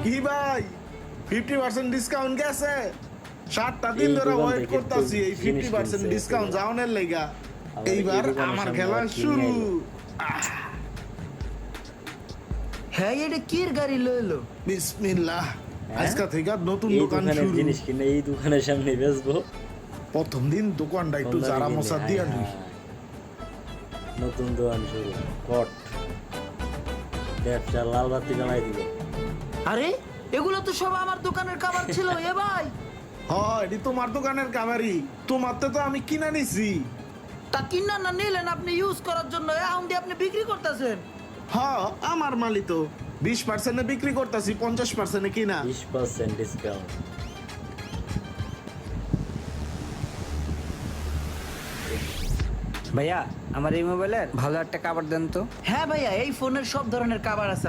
কি ভাই 50% ডিসকাউন্ট গেছে 7টা দিন এই ধরে দোকান ওয়েট থেকে করতেছি এই জিনিস 50% কিনছে, ডিসকাউন্ট এবার। যাওয়ার লাইগা আবার এই এইবার দোকানের আমার সামনে খেলা আবার কিনে শুরু আইলো। হ্যাঁ এটা কির গাড়ি লইলো বিসমিল্লাহ আজকে থেকে নতুন এই দোকান দোকানের শুরু জিনিস কিনে এই দোকানের সামনে বেচবো প্রথম দিন দোকানটা একটু সন্ধ্যা জারা বিকেলে, মশা হায় দিয়া হায়। লই নতুন দোকান শুরু কট ব্যবসা লাল বাতি জ্বালাই দিল আরে এগুলো তো সব আমার দোকানের খাবার ছিল এ ভাই হ্যাঁ এটি তোমার দোকানের কামারি তোমার তো আমি কিনা নিছি তা কিনা না নিলেন আপনি ইউজ করার জন্য এখন দিয়ে আপনি বিক্রি করতেছেন হ্যাঁ আমার মালি তো 20% এ বিক্রি করতেছি 50% এ কিনা 20% ডিসকাউন্ট ভাইয়া আমার এই মোবাইলের ভালো একটা কাভার দেন তো। হ্যাঁ ভাইয়া এই ফোনের সব ধরনের খাবার আছে